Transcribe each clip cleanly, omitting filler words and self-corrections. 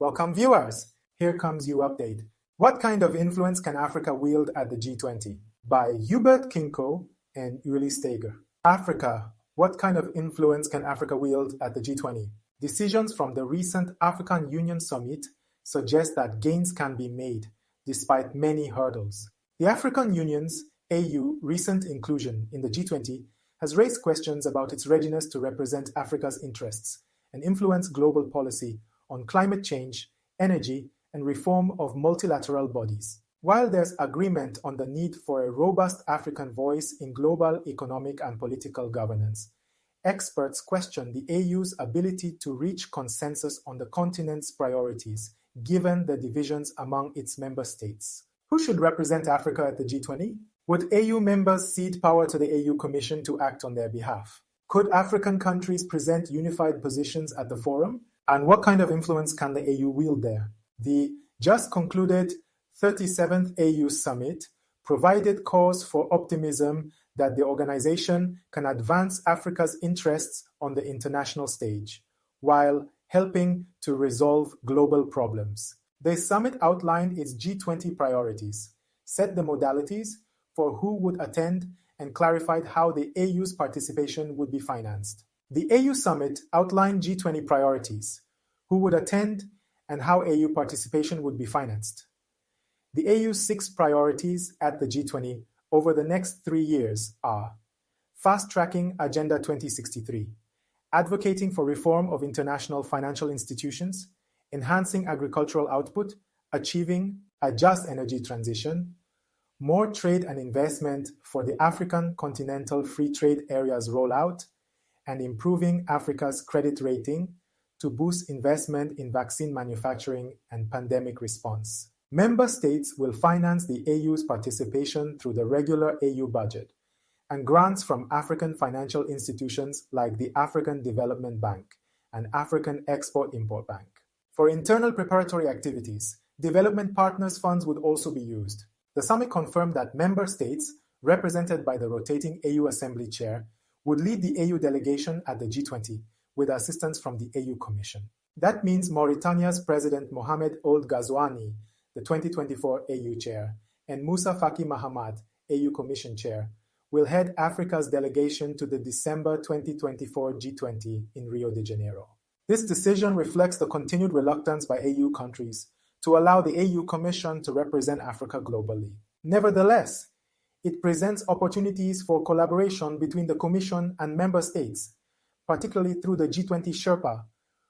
Welcome viewers! Here comes you update. What kind of influence can Africa wield at the G20? By Hubert Kinko and Uli Steger. Africa. What kind of influence can Africa wield at the G20? Decisions from the recent African Union Summit suggest that gains can be made despite many hurdles. The African Union's AU recent inclusion in the G20 has raised questions about its readiness to represent Africa's interests and influence global policy on climate change, energy, and reform of multilateral bodies. While there's agreement on the need for a robust African voice in global economic and political governance, experts question the AU's ability to reach consensus on the continent's priorities, given the divisions among its member states. Who should represent Africa at the G20? Would AU members cede power to the AU Commission to act on their behalf? Could African countries present unified positions at the forum? And what kind of influence can the AU wield there? The just concluded 37th AU Summit provided cause for optimism that the organization can advance Africa's interests on the international stage, while helping to resolve global problems. The summit outlined its G20 priorities, set the modalities for who would attend, and clarified how the AU's participation would be financed. The AU Summit outlined G20 priorities, who would attend, and how AU participation would be financed. The AU's 6 priorities at the G20 over the next 3 years are: fast-tracking Agenda 2063, advocating for reform of international financial institutions, enhancing agricultural output, achieving a just energy transition, more trade and investment for the African Continental Free Trade Area's rollout, and improving Africa's credit rating to boost investment in vaccine manufacturing and pandemic response. Member states will finance the AU's participation through the regular AU budget and grants from African financial institutions like the African Development Bank and African Export-Import Bank. For internal preparatory activities, development partners' funds would also be used. The summit confirmed that member states, represented by the rotating AU Assembly Chair, would lead the AU delegation at the G20 with assistance from the AU Commission. That means Mauritania's President Mohamed Ould Ghazouani, the 2024 AU Chair, and Moussa Faki Mahamat, AU Commission Chair, will head Africa's delegation to the December 2024 G20 in Rio de Janeiro. This decision reflects the continued reluctance by AU countries to allow the AU Commission to represent Africa globally. Nevertheless, it presents opportunities for collaboration between the Commission and member states, particularly through the G20 Sherpa,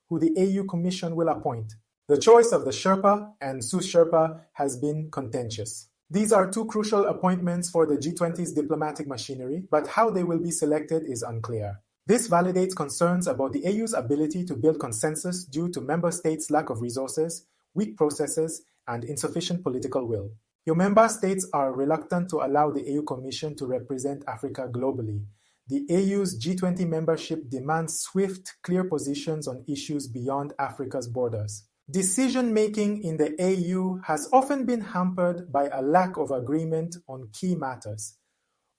who the AU Commission will appoint. The choice of the Sherpa and sous-Sherpa has been contentious. These are 2 crucial appointments for the G20's diplomatic machinery, but how they will be selected is unclear. This validates concerns about the AU's ability to build consensus due to member states' lack of resources, weak processes, and insufficient political will. Your member states are reluctant to allow the AU Commission to represent Africa globally. The AU's G20 membership demands swift, clear positions on issues beyond Africa's borders. Decision-making in the AU has often been hampered by a lack of agreement on key matters,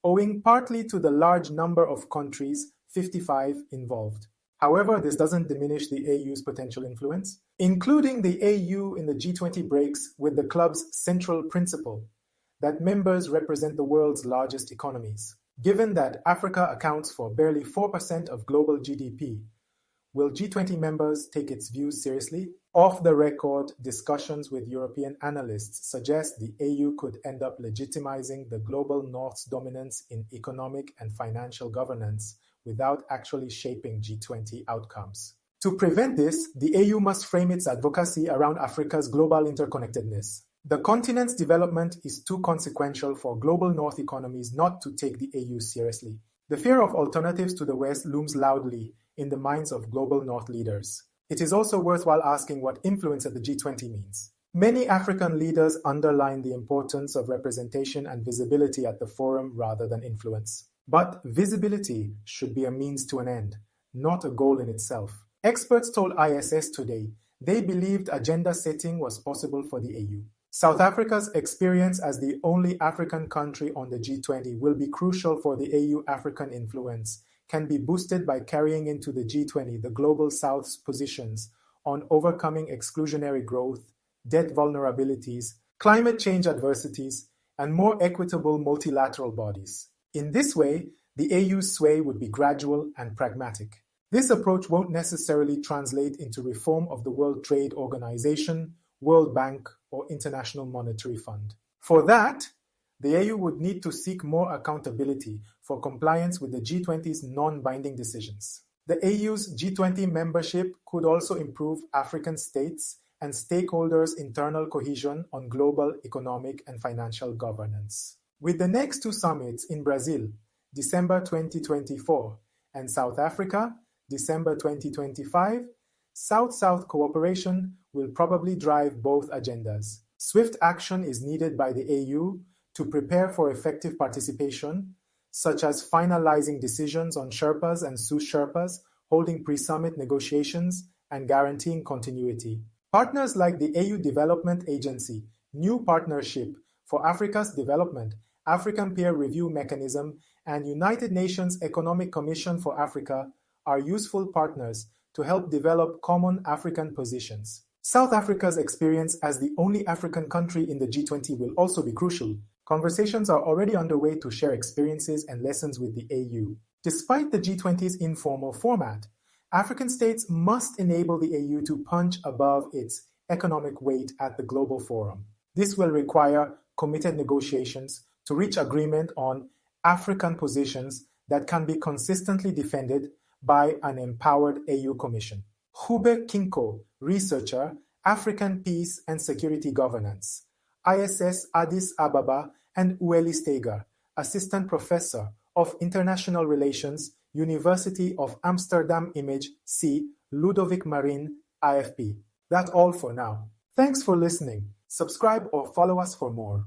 owing partly to the large number of countries, 55, involved. However, this doesn't diminish the AU's potential influence. Including the AU in the G20 breaks with the club's central principle that members represent the world's largest economies. Given that Africa accounts for barely 4% of global GDP, will G20 members take its views seriously? Off-the-record discussions with European analysts suggest the AU could end up legitimizing the global North's dominance in economic and financial governance without actually shaping G20 outcomes. To prevent this, the AU must frame its advocacy around Africa's global interconnectedness. The continent's development is too consequential for global North economies not to take the AU seriously. The fear of alternatives to the West looms loudly in the minds of global North leaders. It is also worthwhile asking what influence at the G20 means. Many African leaders underline the importance of representation and visibility at the forum rather than influence. But visibility should be a means to an end, not a goal in itself. Experts told ISS today they believed agenda setting was possible for the AU. South Africa's experience as the only African country on the G20 will be crucial for the AU African influence, can be boosted by carrying into the G20 the Global South's positions on overcoming exclusionary growth, debt vulnerabilities, climate change adversities, and more equitable multilateral bodies. In this way, the AU's sway would be gradual and pragmatic. This approach won't necessarily translate into reform of the World Trade Organization, World Bank, or International Monetary Fund. For that, the AU would need to seek more accountability for compliance with the G20's non-binding decisions. The AU's G20 membership could also improve African states and stakeholders' internal cohesion on global economic and financial governance. With the next two summits in Brazil, December 2024, and South Africa, December 2025, South-South cooperation will probably drive both agendas. Swift action is needed by the AU to prepare for effective participation, such as finalizing decisions on Sherpas and sous-Sherpas, holding pre-summit negotiations, and guaranteeing continuity. Partners like the AU Development Agency, New Partnership for Africa's Development, African Peer Review Mechanism, and United Nations Economic Commission for Africa are useful partners to help develop common African positions. South Africa's experience as the only African country in the G20 will also be crucial. Conversations are already underway to share experiences and lessons with the AU. Despite the G20's informal format, African states must enable the AU to punch above its economic weight at the global forum. This will require committed negotiations to reach agreement on African positions that can be consistently defended by an empowered AU Commission. Hube Kinko, researcher, African Peace and Security Governance, ISS Addis Ababa, and Ueli Steger, assistant professor of international relations, University of Amsterdam Image C. Ludovic Marin, IFP. That's all for now. Thanks for listening. Subscribe or follow us for more.